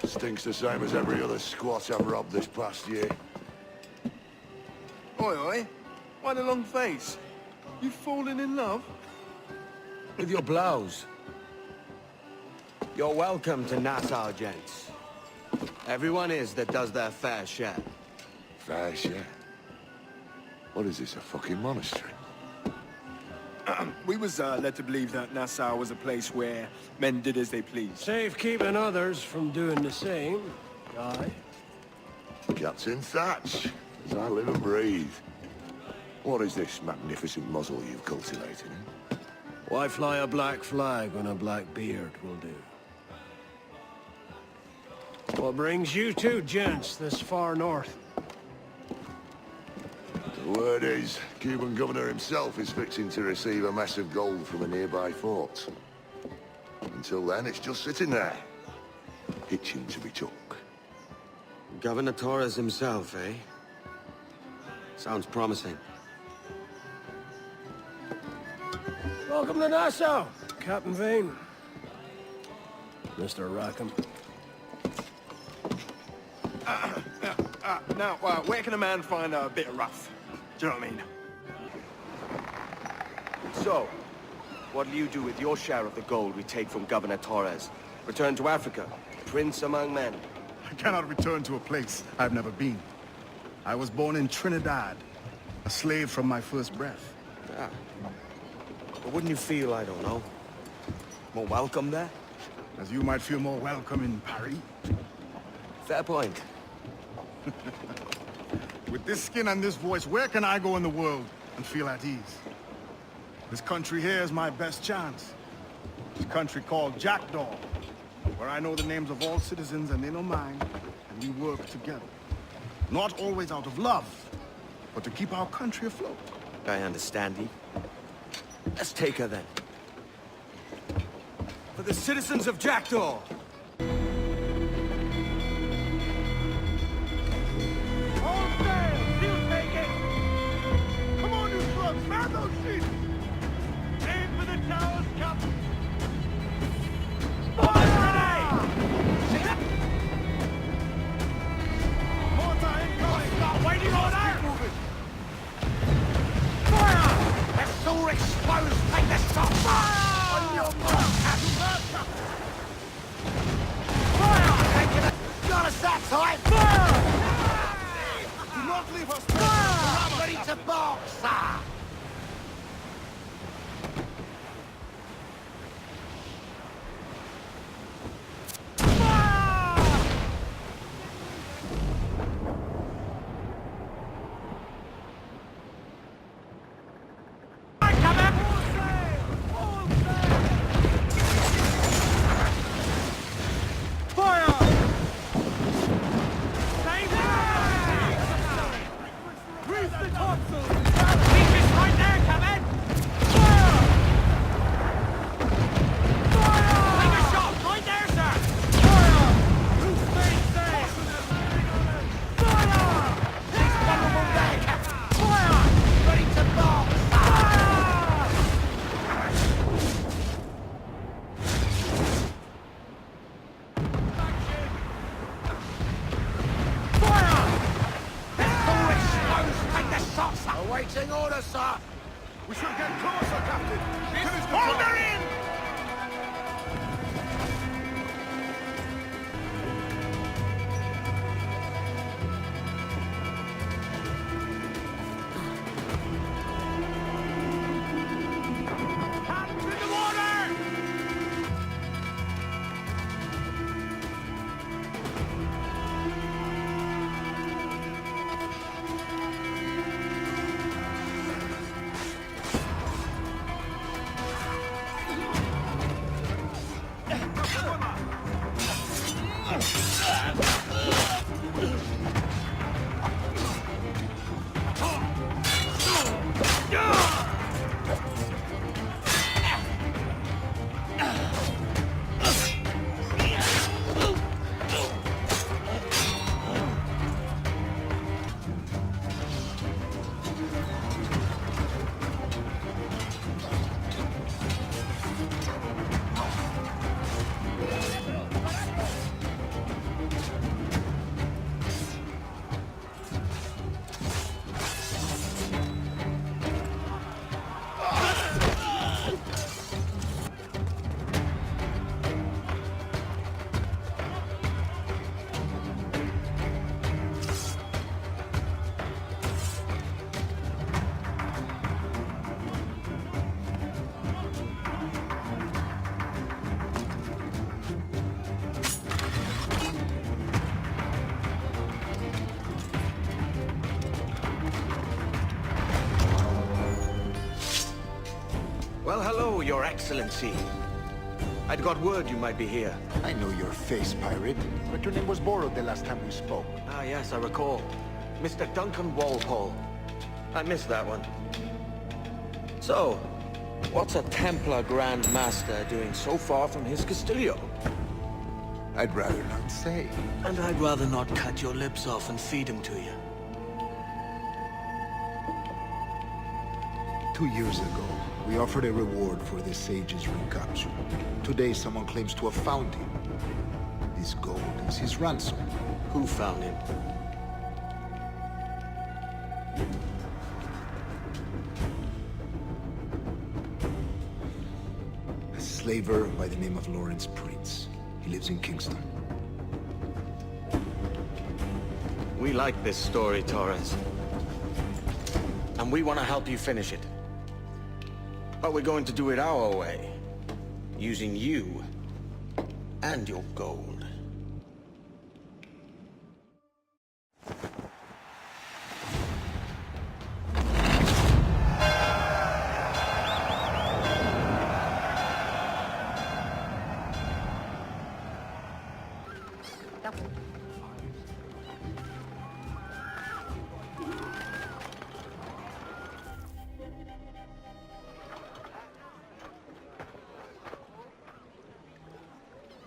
Stinks the same as every other squat I've robbed this past year. Oi, oi. Why the long face? You fallen in love? With your blouse. You're welcome to Nassau, gents. Everyone is that does their fair share. Fair share. What is this, a fucking monastery? We was led to believe that Nassau was a place where men did as they pleased. Safe keeping others from doing the same. Aye. Captain Thatch, as I live and breathe. What is this magnificent muzzle you've cultivated, eh? Why fly a black flag when a black beard will do? What brings you two gents this far north? The word is, Cuban governor himself is fixing to receive a mess of gold from a nearby fort. Until then, it's just sitting there, itching to be took. Governor Torres himself, eh? Sounds promising. Welcome to Nassau, Captain Vane. Mr. Rackham. Now, where can a man find a bit of rough? Do you know what I mean? So, what'll you do with your share of the gold we take from Governor Torres? Return to Africa, prince among men? I cannot return to a place I've never been. I was born in Trinidad, a slave from my first breath. Ah. But wouldn't you feel, I don't know, more welcome there? As you might feel more welcome in Paris. Fair point. With this skin and this voice, where can I go in the world and feel at ease? This country here is my best chance. This country called Jackdaw, where I know the names of all citizens and they know mine, and we work together. Not always out of love, but to keep our country afloat. I understand you. Let's take her then. For the citizens of Jackdaw! Awaiting orders, sir! We should get closer, Captain! Hold her in! Hello, Your Excellency. I'd got word you might be here. I know your face, pirate, but your name was borrowed the last time we spoke. Ah, yes, I recall. Mr. Duncan Walpole. I missed that one. So, what's a Templar Grand Master doing so far from his Castillo? I'd rather not say. And I'd rather not cut your lips off and feed him to you. 2 years ago, we offered a reward for the sage's recapture. Today, someone claims to have found him. This gold is his ransom. Who found him? A slaver by the name of Lawrence Prince. He lives in Kingston. We like this story, Torres. And we want to help you finish it. But we're going to do it our way. Using you and your gold.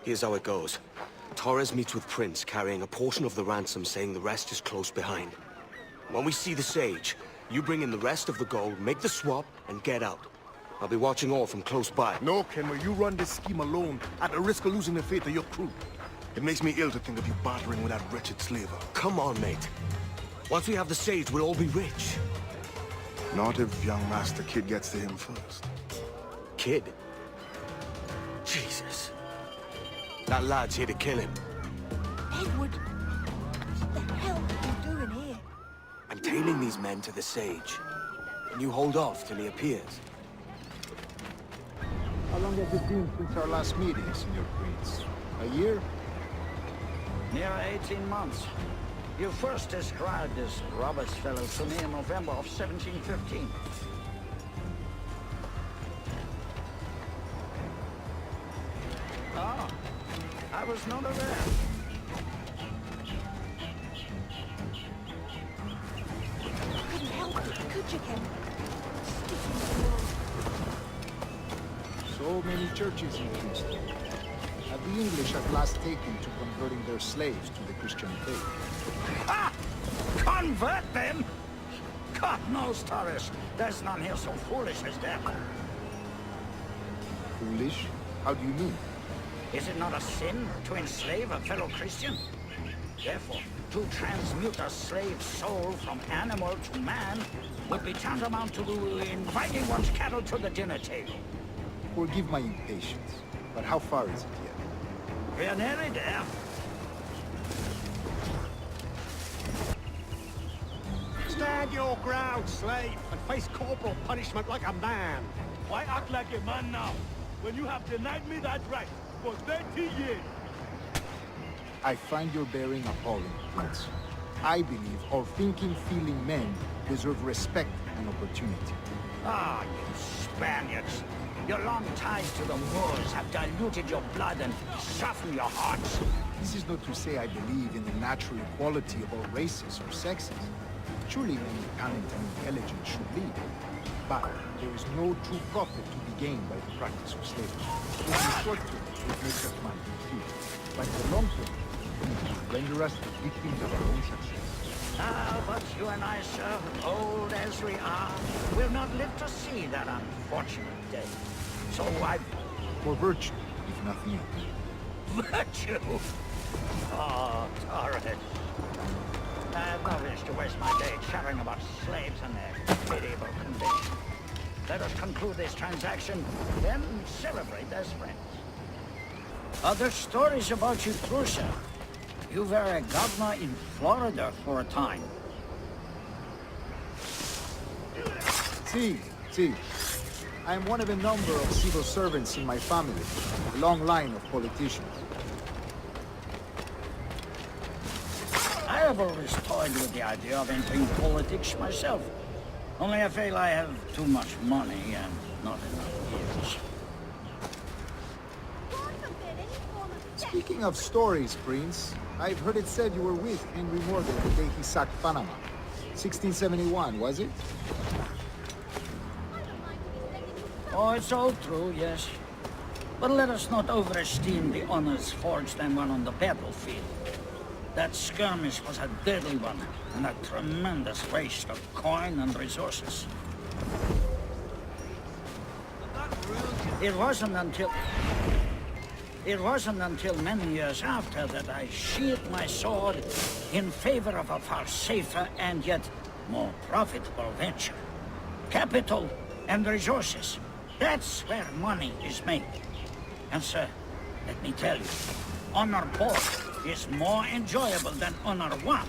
Here's how it goes. Torres meets with Prince, carrying a portion of the ransom, saying the rest is close behind. When we see the Sage, you bring in the rest of the gold, make the swap, and get out. I'll be watching all from close by. No, Kenway, you run this scheme alone, at the risk of losing the faith of your crew. It makes me ill to think of you bartering with that wretched slaver. Come on, mate. Once we have the Sage, we'll all be rich. Not if young Master Kid gets to him first. Kid? Jesus. That lad's here to kill him. Edward, what the hell are you doing here? I'm tailing these men to the Sage. And you hold off till he appears. How long has it been since our last meeting, Senor Prince? A year? Near 18 months. You first described this Roberts fellow to me in November of 1715. Ah, I was not aware. Couldn't help it, could you, Ken? So many churches in Kingston. Have the English at last taken to converting their slaves to the Christian faith? Ah! Convert them? God knows, Torres. There's none here so foolish as them. Foolish? How do you mean? Is it not a sin to enslave a fellow Christian? Therefore, to transmute a slave soul from animal to man would be tantamount to inviting one's cattle to the dinner table. Forgive my impatience, but how far is it yet? We're nearly there. Stand your ground, slave, and face corporal punishment like a man. Why act like a man now, when you have denied me that right for 30 years? I find your bearing appalling, Prince. I believe all thinking, feeling men deserve respect and opportunity. Ah, you Spaniards. Your long ties to the Moors have diluted your blood and softened your hearts. This is not to say I believe in the natural equality of all races or sexes. Surely many talent and intelligence should lead. But there is no true profit to be gained by the practice of slavery. In the short term, it makes us money and fear. But in the long term, it will render us the victims of our own success. Ah, but you and I, sir, old as we are, will not live to see that unfortunate day. So For virtue, if nothing else. Virtue? Oh, Torres. I have no wish to waste my day chattering about slaves and their pitiable condition. Let us conclude this transaction, then celebrate as friends. Other stories about you too, sir. You were a governor in Florida for a time. See. I am one of a number of civil servants in my family, a long line of politicians. I have always toyed with the idea of entering politics myself. Only I feel I have too much money and not enough years. Speaking of stories, Prince, I've heard it said you were with Henry Morgan the day he sacked Panama. 1671, was it? Oh, it's all true, yes. But let us not overesteem the honors forged and won on the battlefield. That skirmish was a deadly one, and a tremendous waste of coin and resources. It wasn't until many years after that I sheathed my sword in favor of a far safer and yet more profitable venture. Capital and resources. That's where money is made. And sir, let me tell you, honor both is more enjoyable than honor one,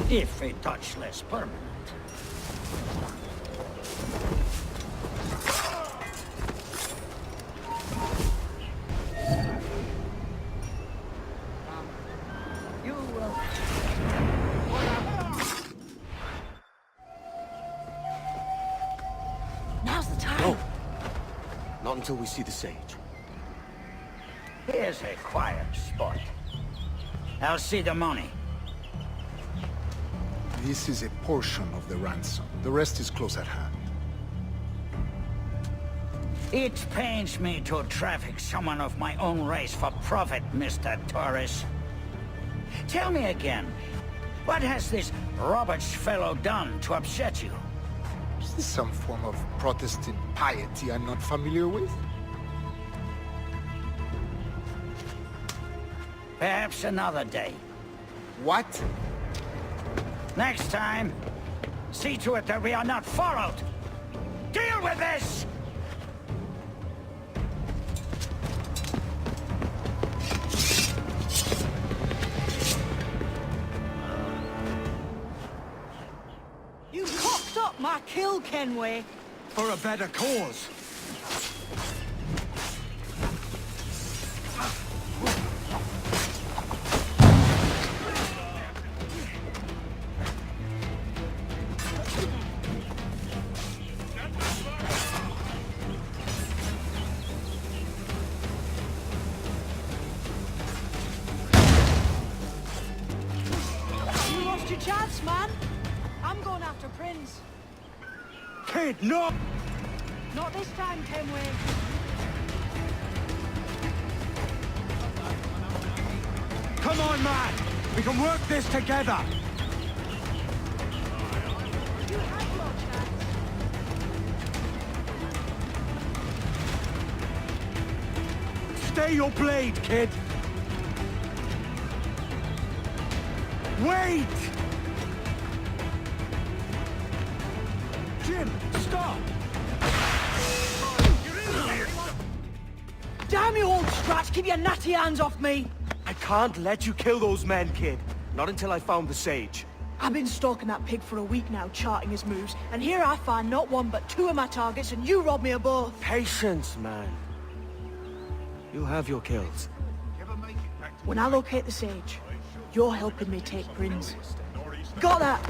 if a touch less permanent. Now's the time. No. Not until we see the sage. Here's a quiet spot. I'll see the money. This is a portion of the ransom. The rest is close at hand. It pains me to traffic someone of my own race for profit, Mr. Torres. Tell me again, what has this Roberts fellow done to upset you? Is this some form of Protestant piety I'm not familiar with? Perhaps another day. What? Next time, see to it that we are not followed. Deal with this! You cocked up my kill, Kenway. For a better cause. You lost your chance, man. I'm going after Prince. Kid, no! Not this time, Kenway. Come on, man! We can work this together! You had your chance. Stay your blade, kid! Wait! Jim, stop! Damn you, old Stratch! Keep your natty hands off me! I can't let you kill those men, kid. Not until I found the sage. I've been stalking that pig for a week now, charting his moves, and here I find not one but two of my targets, and you rob me of both. Patience, man. You have your kills. When I locate the sage, you're helping me take Prince. Got that?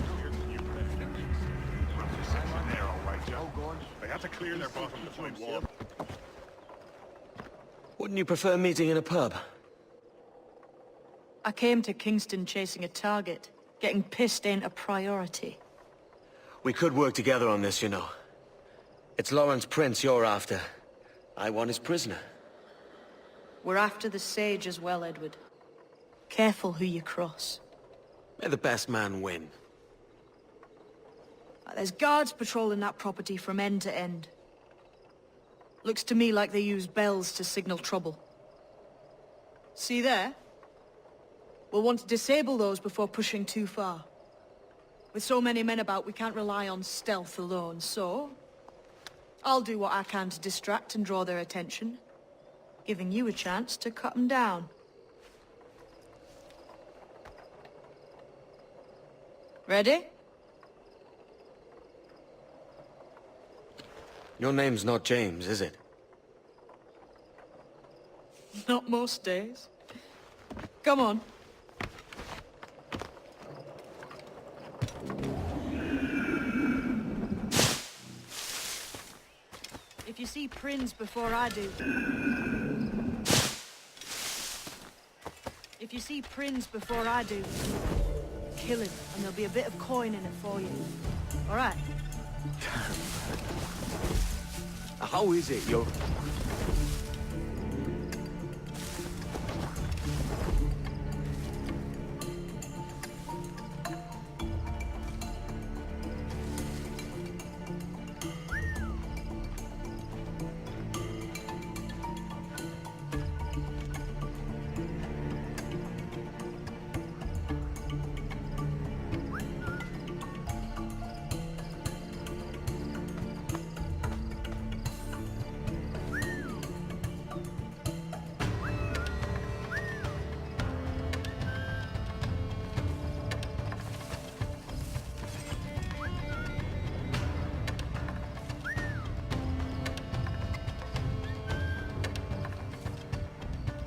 They have to clear their bottom to find water. Wouldn't you prefer meeting in a pub? I came to Kingston chasing a target. Getting pissed ain't a priority. We could work together on this, you know. It's Lawrence Prince you're after. I want his prisoner. We're after the sage as well, Edward. Careful who you cross. May the best man win. There's guards patrolling that property from end to end. Looks to me like they use bells to signal trouble. See there? We'll want to disable those before pushing too far. With so many men about, we can't rely on stealth alone, so... I'll do what I can to distract and draw their attention, giving you a chance to cut them down. Ready? Your name's not James, is it? Not most days. Come on. If you see Prince before I do, you see Prince before I do, kill him, and there'll be a bit of coin in it for you. All right? How is it you're...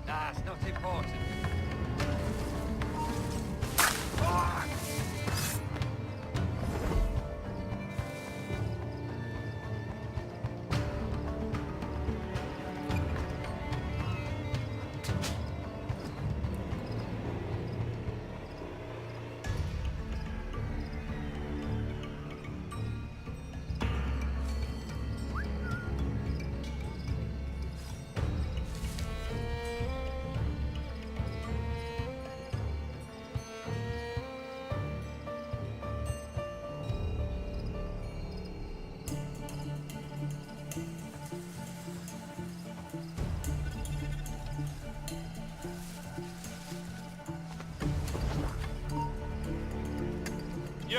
Nah, it's not important. You!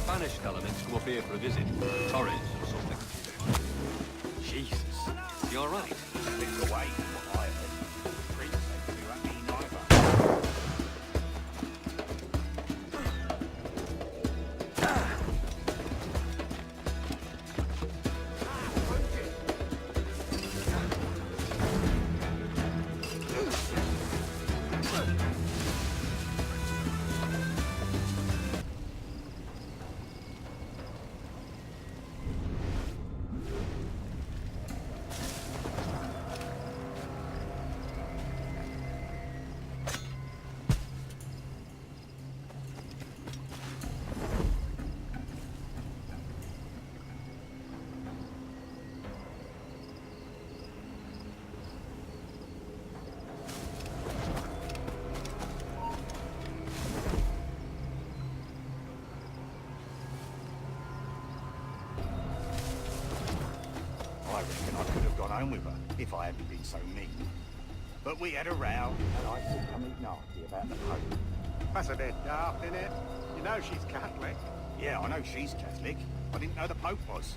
Spanish elements come up here for a visit. Torres or something. Jesus. You all right? Bit away from what I heard. Prince ain't too happy neither. I reckon I could have gone home with her if I hadn't been so mean. But we had a row, and I said something nasty about the Pope. That's a bit daft, innit? You know she's Catholic. Yeah, I know she's Catholic. I didn't know the Pope was.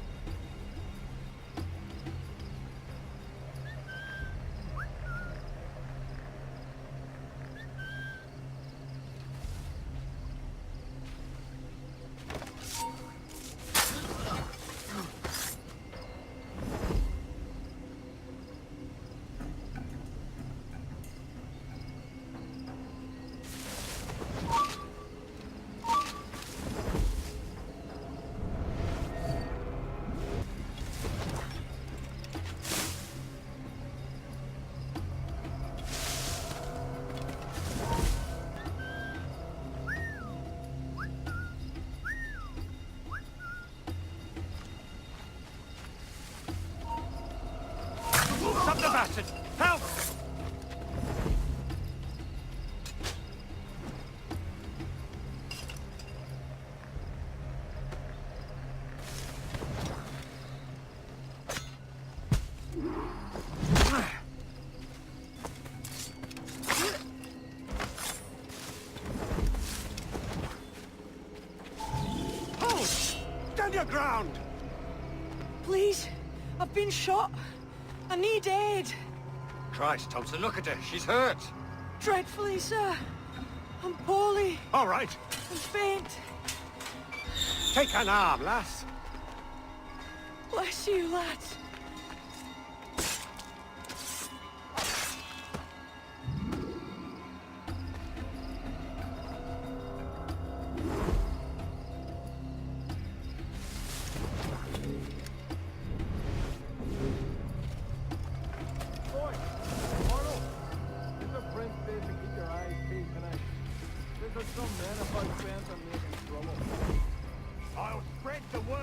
Stop the bastard! Help! Stand your ground! Please, I've been shot. I need aid. Christ, Thompson, look at her. She's hurt. Dreadfully, sir. I'm poorly. All right. I'm faint. Take an arm, lass. Bless you, lads. I'll spread the word.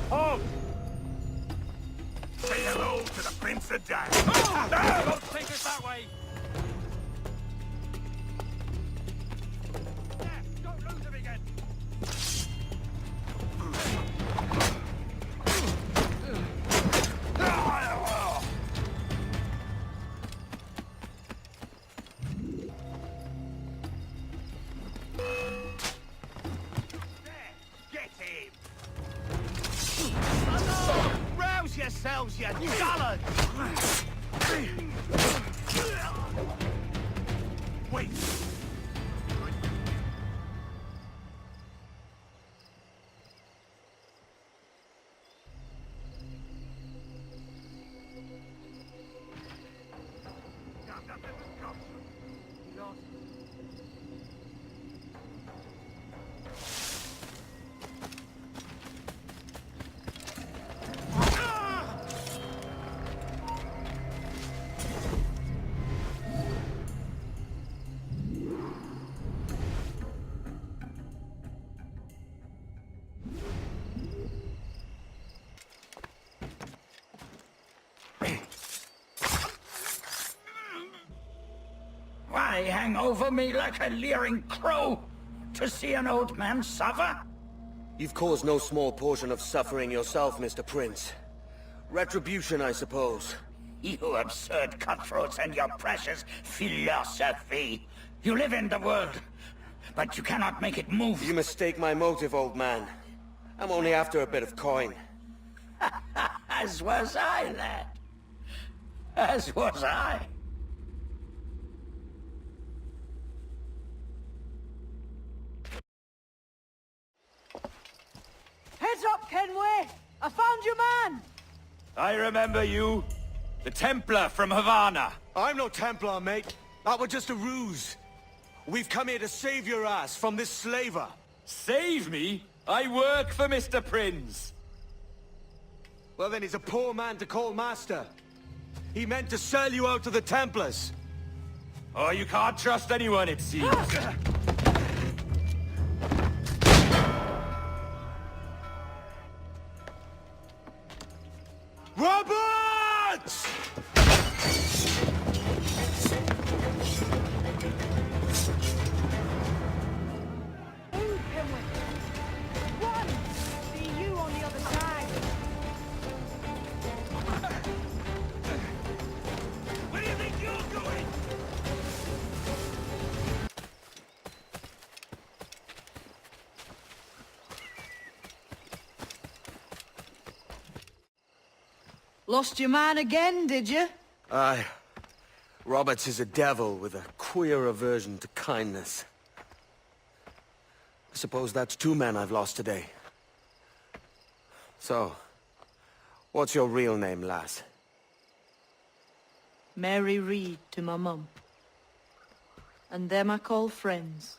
Halt! Say hello to the Prince of Dark. Oh! No! Don't take us that way! Don't lose him again! Get him! Rouse yourselves, you dullards! Wait! Why hang over me like a leering crow? To see an old man suffer? You've caused no small portion of suffering yourself, Mr. Prince. Retribution, I suppose. You absurd cutthroats and your precious philosophy. You live in the world, but you cannot make it move. You mistake my motive, old man. I'm only after a bit of coin. As was I, lad. As was I. Heads up, Kenway! I found your man! I remember you. The Templar from Havana. I'm no Templar, mate. That was just a ruse. We've come here to save your ass from this slaver. Save me? I work for Mr. Prince. Well, then he's a poor man to call master. He meant to sell you out to the Templars. Oh, you can't trust anyone, it seems. Roberts! Move, Kenway! Run! See you on the other side! Where do you think you're going? Lost your man again, did you? Aye. Roberts is a devil with a queer aversion to kindness. I suppose that's 2 men I've lost today. So, what's your real name, lass? Mary Reed to my mum. And them I call friends.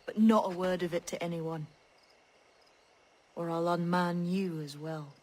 But not a word of it to anyone. Or I'll unman you as well.